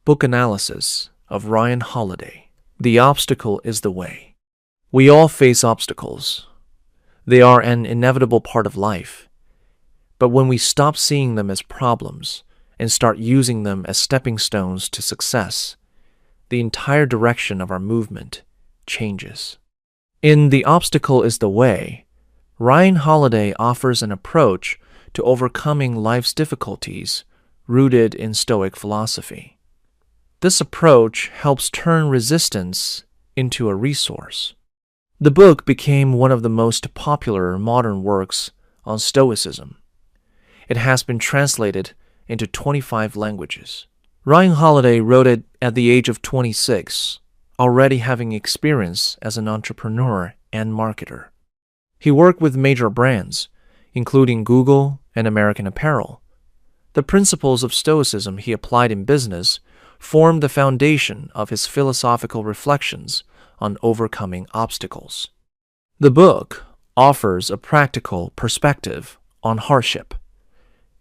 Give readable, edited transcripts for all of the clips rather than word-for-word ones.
Book analysis of Ryan Holiday. The obstacle is the way. We all face obstacles. They are an inevitable part of life. But when we stop seeing them as problems and start using them as stepping stones to success, the entire direction of our movement changes. In The Obstacle is the Way, Ryan Holiday offers an approach to overcoming life's difficulties rooted in Stoic philosophy. This approach helps turn resistance into a resource. The book became one of the most popular modern works on Stoicism. It has been translated into 25 languages. Ryan Holiday wrote it at the age of 26, already having experience as an entrepreneur and marketer. He worked with major brands, including Google and American Apparel. The principles of Stoicism he applied in business formed the foundation of his philosophical reflections on overcoming obstacles. The book offers a practical perspective on hardship.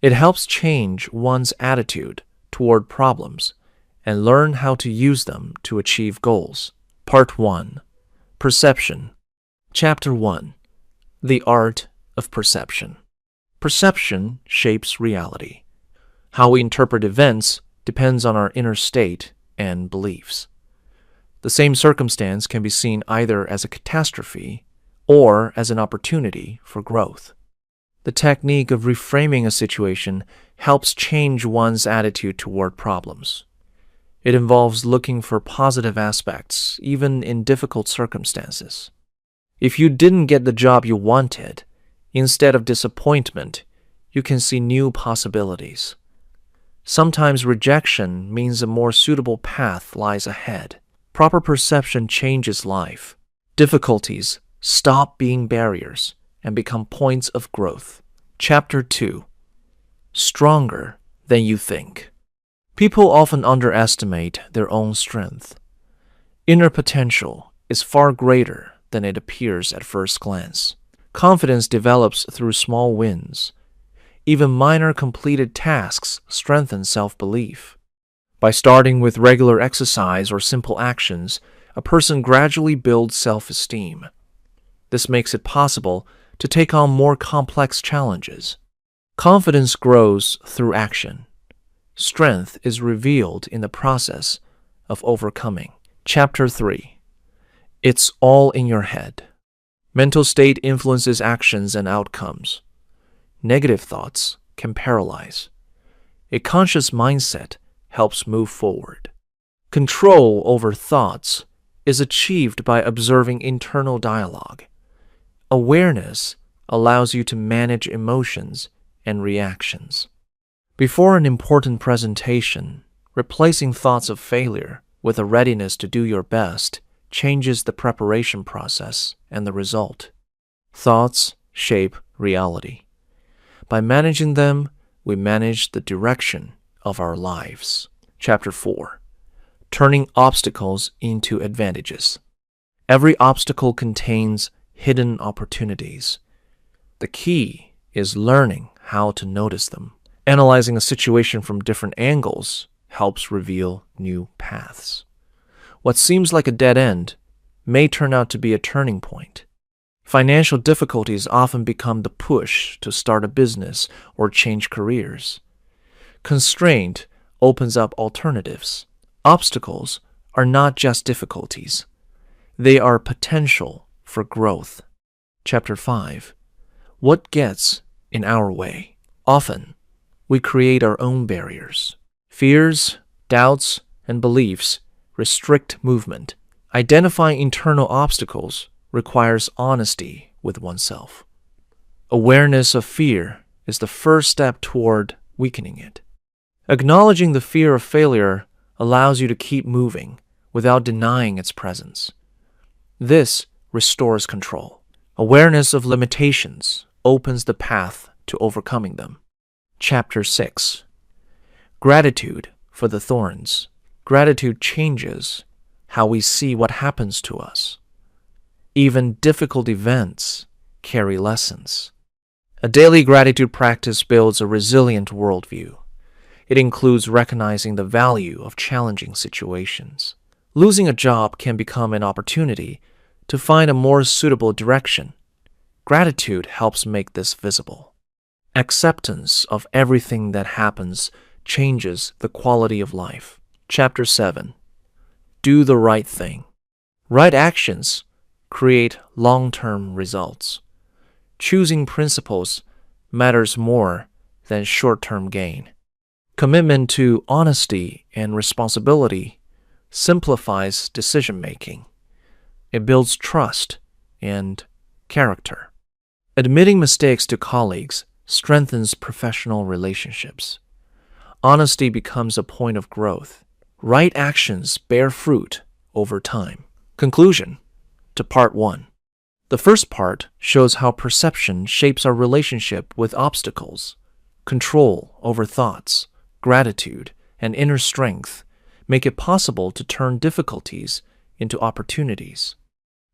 It helps change one's attitude toward problems and learn how to use them to achieve goals. Part 1. Perception. Chapter 1. The Art of Perception. Perception shapes reality. How we interpret events depends on our inner state and beliefs. The same circumstance can be seen either as a catastrophe or as an opportunity for growth. The technique of reframing a situation helps change one's attitude toward problems. It involves looking for positive aspects, even in difficult circumstances. If you didn't get the job you wanted, instead of disappointment, you can see new possibilities. Sometimes rejection means a more suitable path lies ahead. Proper perception changes life. Difficulties stop being barriers and become points of growth. Chapter 2. Stronger than you think. People often underestimate their own strength. Inner potential is far greater than it appears at first glance. Confidence develops through small wins. Even minor completed tasks strengthen self-belief. By starting with regular exercise or simple actions, a person gradually builds self-esteem. This makes it possible to take on more complex challenges. Confidence grows through action. Strength is revealed in the process of overcoming. Chapter 3. It's all in your head. Mental state influences actions and outcomes. Negative thoughts can paralyze. A conscious mindset helps move forward. Control over thoughts is achieved by observing internal dialogue. Awareness allows you to manage emotions and reactions. Before an important presentation, replacing thoughts of failure with a readiness to do your best changes the preparation process and the result. Thoughts shape reality. By managing them, we manage the direction of our lives. Chapter 4. Turning obstacles into advantages. Every obstacle contains hidden opportunities. The key is learning how to notice them. Analyzing a situation from different angles helps reveal new paths. What seems like a dead end may turn out to be a turning point. Financial difficulties often become the push to start a business or change careers. Constraint opens up alternatives. Obstacles are not just difficulties. They are potential for growth. Chapter 5. What gets in our way? Often, we create our own barriers. Fears, doubts, and beliefs restrict movement. Identifying internal obstacles requires honesty with oneself. Awareness of fear is the first step toward weakening it. Acknowledging the fear of failure allows you to keep moving without denying its presence. This restores control. Awareness of limitations opens the path to overcoming them. Chapter 6. Gratitude for the thorns. Gratitude changes how we see what happens to us. Even difficult events carry lessons. A daily gratitude practice builds a resilient worldview. It includes recognizing the value of challenging situations. Losing a job can become an opportunity to find a more suitable direction. Gratitude helps make this visible. Acceptance of everything that happens changes the quality of life. Chapter 7. Do the right thing. Right actions create long-term results. Choosing principles matters more than short-term gain. Commitment to honesty and responsibility simplifies decision-making. It builds trust and character. Admitting mistakes to colleagues strengthens professional relationships. Honesty becomes a point of growth. Right actions bear fruit over time. Conclusion to Part 1. The first part shows how perception shapes our relationship with obstacles. Control over thoughts, gratitude, and inner strength make it possible to turn difficulties into opportunities.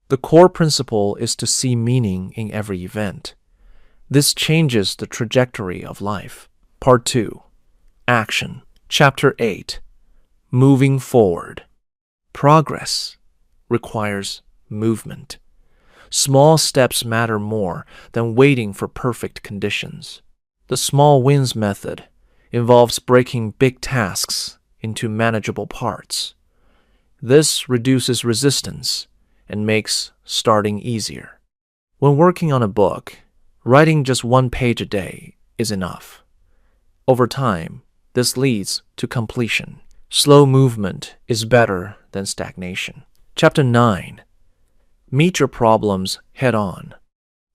The core principle is to see meaning in every event. This changes the trajectory of life. Part 2. Action. Chapter 8. Moving forward. Progress requires movement. Small steps matter more than waiting for perfect conditions. The small wins method involves breaking big tasks into manageable parts. This reduces resistance and makes starting easier. When working on a book, writing just 1 page a day is enough. Over time, this leads to completion. Slow movement is better than stagnation. Chapter 9. Meet your problems head on.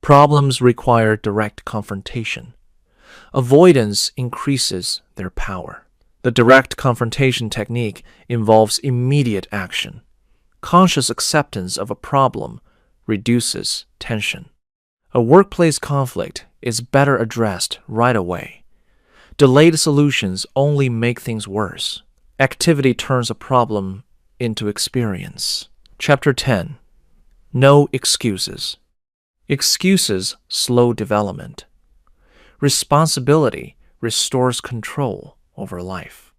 Problems require direct confrontation. Avoidance increases their power. The direct confrontation technique involves immediate action. Conscious acceptance of a problem reduces tension. A workplace conflict is better addressed right away. Delayed solutions only make things worse. Activity turns a problem into experience. Chapter 10. No excuses. Excuses slow development. Responsibility restores control over life.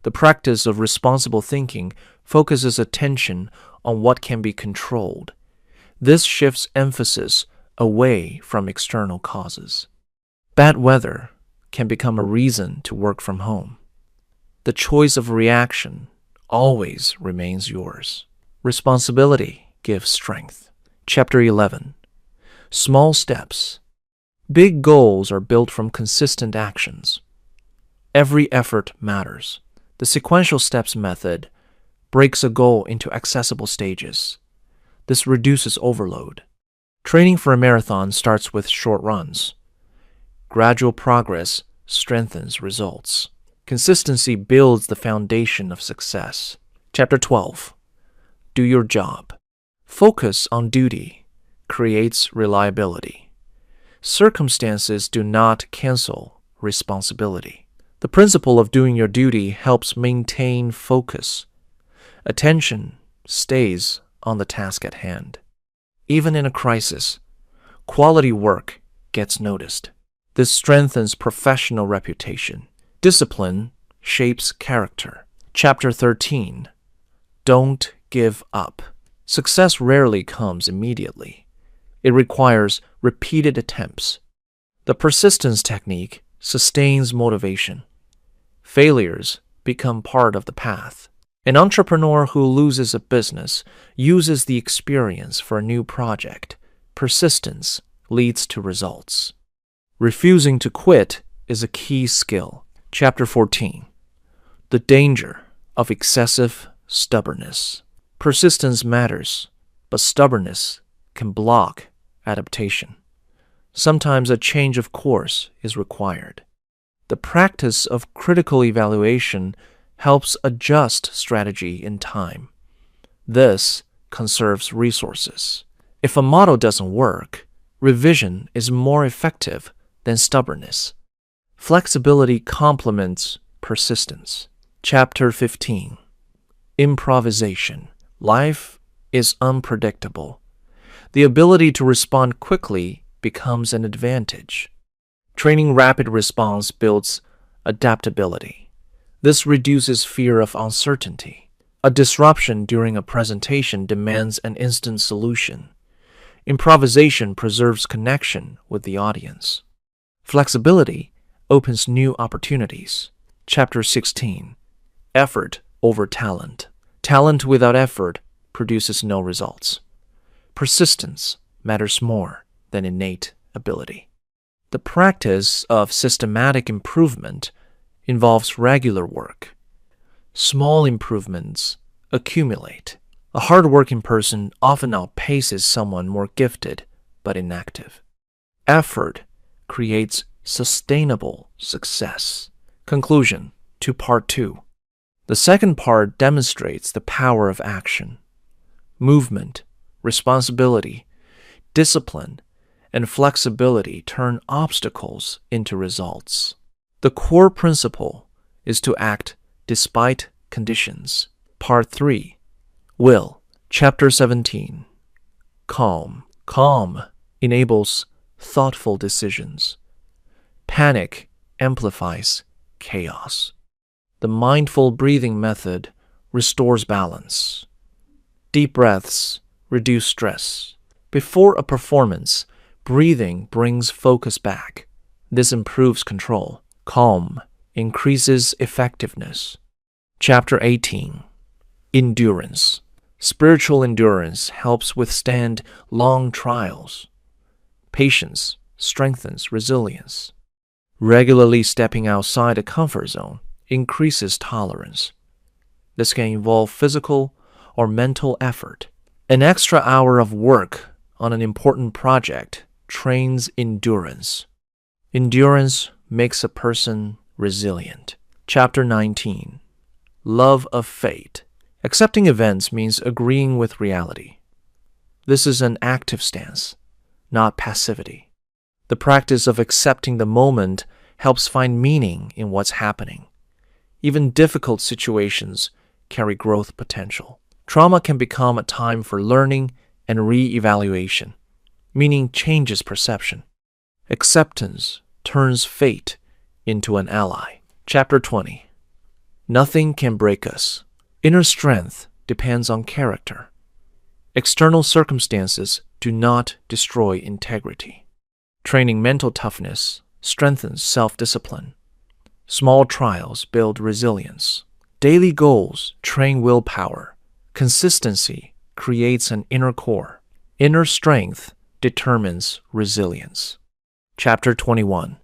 The practice of responsible thinking focuses attention on what can be controlled. This shifts emphasis away from external causes. Bad weather can become a reason to work from home. The choice of reaction always remains yours. Responsibility gives strength. Chapter 11. Small steps. Big goals are built from consistent actions. Every effort matters. The sequential steps method breaks a goal into accessible stages. This reduces overload. Training for a marathon starts with short runs. Gradual progress strengthens results. Consistency builds the foundation of success. Chapter 12. Do your job. Focus on duty creates reliability. Circumstances do not cancel responsibility. The principle of doing your duty helps maintain focus. Attention stays on the task at hand. Even in a crisis, quality work gets noticed. This strengthens professional reputation. Discipline shapes character. Chapter 13. Don't give up. Success rarely comes immediately. It requires repeated attempts. The persistence technique sustains motivation. Failures become part of the path. An entrepreneur who loses a business uses the experience for a new project. Persistence leads to results. Refusing to quit is a key skill. Chapter 14. The danger of excessive stubbornness. Persistence matters, but stubbornness can block adaptation. Sometimes a change of course is required. The practice of critical evaluation helps adjust strategy in time. This conserves resources. If a model doesn't work, revision is more effective than stubbornness. Flexibility complements persistence. Chapter 15. Improvisation. Life is unpredictable. The ability to respond quickly becomes an advantage. Training rapid response builds adaptability. This reduces fear of uncertainty. A disruption during a presentation demands an instant solution. Improvisation preserves connection with the audience. Flexibility opens new opportunities. Chapter 16. Effort over talent. Talent without effort produces no results. Persistence matters more than innate ability. The practice of systematic improvement involves regular work. Small improvements accumulate. A hard-working person often outpaces someone more gifted but inactive. Effort creates sustainable success. Conclusion to Part 2. The second part demonstrates the power of action. Movement, responsibility, discipline, and flexibility turn obstacles into results. The core principle is to act despite conditions. Part 3. Will. Chapter 17. Calm. Calm enables thoughtful decisions. Panic amplifies chaos. The mindful breathing method restores balance. Deep breaths reduce stress. Before a performance, breathing brings focus back. This improves control. Calm increases effectiveness. Chapter 18. Endurance. Spiritual endurance helps withstand long trials. Patience strengthens resilience. Regularly stepping outside a comfort zone increases tolerance. This can involve physical or mental effort. An extra hour of work on an important project trains endurance. Endurance makes a person resilient. Chapter 19. Love of fate. Accepting events means agreeing with reality. This is an active stance, not passivity. The practice of accepting the moment helps find meaning in what's happening. Even difficult situations carry growth potential. Trauma can become a time for learning and re-evaluation, meaning changes perception. Acceptance turns fate into an ally. Chapter 20. Nothing can break us. Inner strength depends on character. External circumstances do not destroy integrity. Training mental toughness strengthens self-discipline. Small trials build resilience. Daily goals train willpower. Consistency creates an inner core. Inner strength determines resilience. Chapter 21.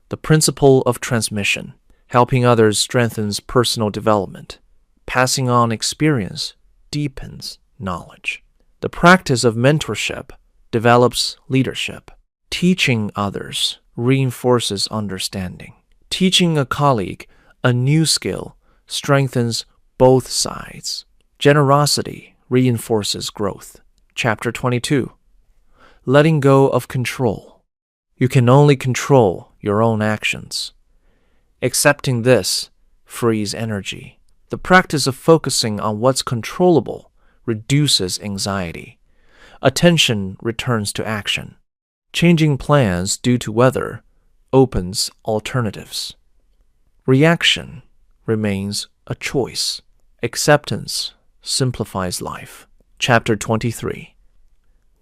The principle of transmission. Helping others strengthens personal development. Passing on experience deepens knowledge. The practice of mentorship develops leadership. Teaching others reinforces understanding. Teaching a colleague a new skill strengthens both sides. Generosity reinforces growth. Chapter 22. Letting go of control. You can only control your own actions. Accepting this frees energy. The practice of focusing on what's controllable reduces anxiety. Attention returns to action. Changing plans due to weather opens alternatives. Reaction remains a choice. Acceptance simplifies life. Chapter 23.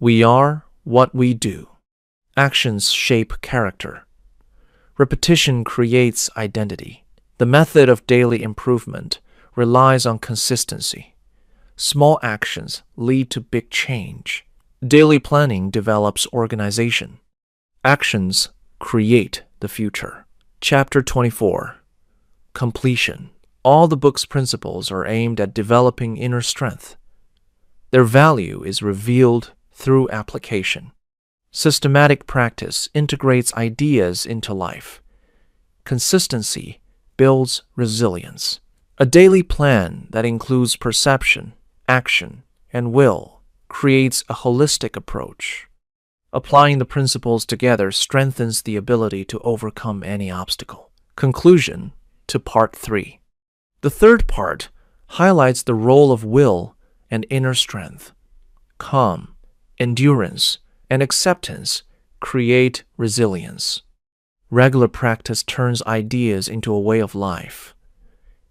We are what we do. Actions shape character. Repetition creates identity. The method of daily improvement relies on consistency. Small actions lead to big change. Daily planning develops organization. Actions create the future. Chapter 24. Completion. All the book's principles are aimed at developing inner strength. Their value is revealed through application. Systematic practice integrates ideas into life. Consistency builds resilience. A daily plan that includes perception, action, and will creates a holistic approach. Applying the principles together strengthens the ability to overcome any obstacle. Conclusion to Part 3. The third part highlights the role of will and inner strength. Calm, endurance, and acceptance create resilience. Regular practice turns ideas into a way of life.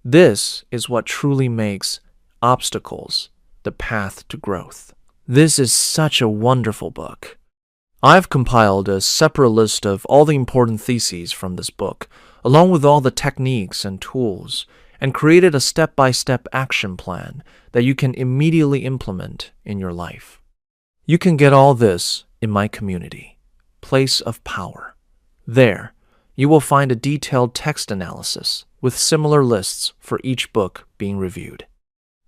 This is what truly makes obstacles the path to growth. This is such a wonderful book. I've compiled a separate list of all the important theses from this book, along with all the techniques and tools, and created a step-by-step action plan that you can immediately implement in your life. You can get all this in my community, Place of Power. There, you will find a detailed text analysis with similar lists for each book being reviewed.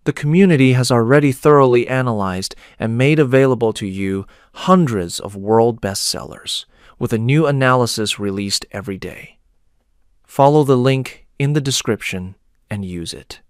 The community has already thoroughly analyzed and made available to you hundreds of world bestsellers, with a new analysis released every day. Follow the link in the description and use it.